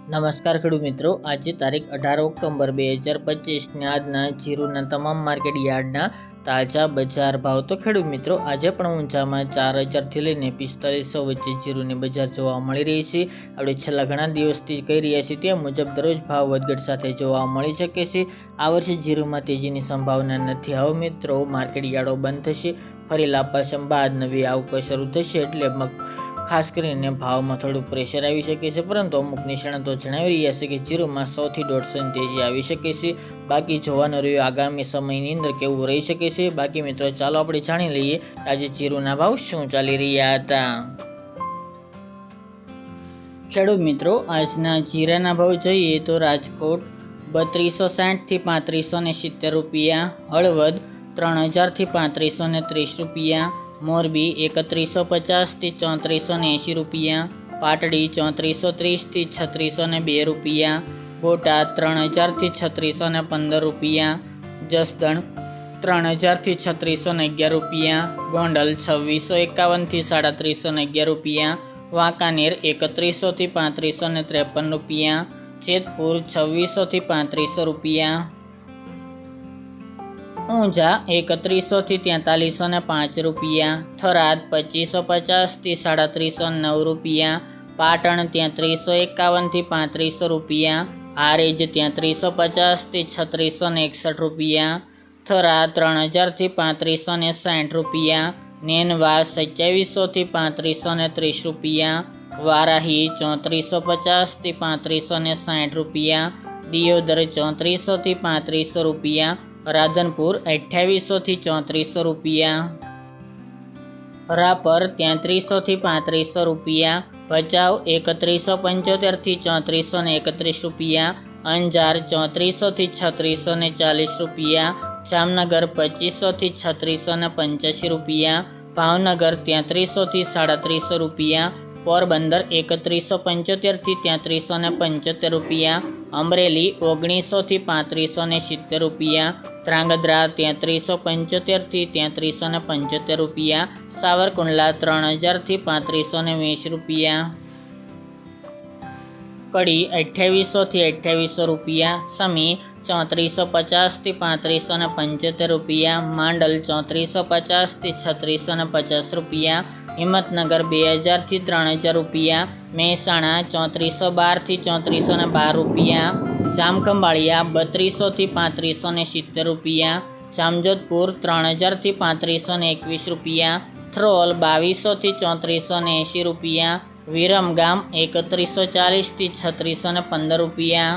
નમસ્કાર ખેડૂત મિત્રો, આજે તારીખ 18 ઓક્ટોબર 2025 આજના જીરુના તમામ માર્કેટ યાર્ડના તાજા બજાર ભાવ. તો ખેડૂત મિત્રો, આજે પણ ઊંચામાં 4000થી લઈને 4500 વચ્ચે જીરુની બજાર જોવા મળી રહી છે. આપણે છેલ્લા ઘણા દિવસથી કહી રહ્યા છીએ તે મુજબ દરરોજ ભાવ વધઘટ સાથે જોવા મળી શકે છે. આ વર્ષે જીરુમાં તેજીની સંભાવના નથી. હવે મિત્રો, માર્કેટ યાર્ડો બંધ થશે, ફરી લાંબા બાદ નવી આવકો શરૂ થશે, એટલે ખાસ કરીને ભાવમાં થોડું પ્રેશર આવી શકે છે. પરંતુ અમુક નિષ્ણાતો જણાવી રહ્યા છે કે જીરુમાં 100 થી 150 તેજી આવી શકે છે. બાકી જોવાનું રહ્યું આગામી સમયની અંદર કેવું રહી શકે છે. બાકી મિત્રો, ચાલો આપણે જાણી લઈએ આજે જીરુના ભાવ શું ચાલી રહ્યા હતા. ખેડૂત મિત્રો, આજના જીરાના ભાવ જોઈએ તો રાજકોટ 3260 થી 3570 રૂપિયા, હળવદ 3000 થી 3530 રૂપિયા, મોરબી 3150 થી 3480 રૂપિયા, પાટડી 3430 થી 3602 રૂપિયા, બોટાદ 3000 થી 3615 રૂપિયા, જસદણ 3000 થી 3611 રૂપિયા, ગોંડલ 2651 થી 3711 રૂપિયા, વાંકાનેર 3100 થી 3553 રૂપિયા, જેતપુર 2600 થી 3500 રૂપિયા, ઊંઝા 3100 થી 4305 રૂપિયા, થરાદ 2550 થી 3709 રૂપિયા, પાટણ 3351 થી 3500 રૂપિયા, હારેજ 3350 થી 3661 રૂપિયા, થરા 3000 થી 3560 રૂપિયા, નેનવા 2700 થી 3530 રૂપિયા, વારાહી 3450 થી 3560 રૂપિયા, દિયોદર 3400 થી 3500 રૂપિયા, રાધનપુર 2800 થી 3400 રૂપિયા, રાપર 3300 થી 3500 રૂપિયા, ભચાઉ 3175 થી 3431 રૂપિયા, અંજાર 3400 થી 3640 રૂપિયા, જામનગર 2500 થી 3685 રૂપિયા, ભાવનગર 3300 થી 3700 રૂપિયા, પોરબંદર 3175 થી 3375 રૂપિયા, અમરેલી 1900 થી 3570 રૂપિયા, ધ્રાંગધ્રા 3375 થી 3375 રૂપિયા, સાવરકુંડલા 3000 થી 3520 રૂપિયા, કડી 2800 થી 2800 રૂપિયા, સમી 3450 થી 3575 રૂપિયા, માંડલ 3450 થી 3650 રૂપિયા, હિંમતનગર 2000 થી 3000 રૂપિયા, મહેસાણા 3412 થી 3412 રૂપિયા, જામખંભાળિયા 3200 થી 3570 રૂપિયા, જામજોધપુર 3000 થી 3521 રૂપિયા, થ્રોલ 2200 થી 3480 રૂપિયા, વિરમગામ 3140 થી 3615 રૂપિયા,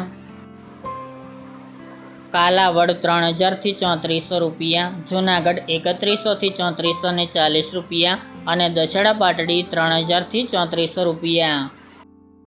કાલાવડ 3000 થી 3400 રૂપિયા, જૂનાગઢ 3100 થી 3440 રૂપિયા અને દશેડા પાટડી 3000 થી 3400 રૂપિયા.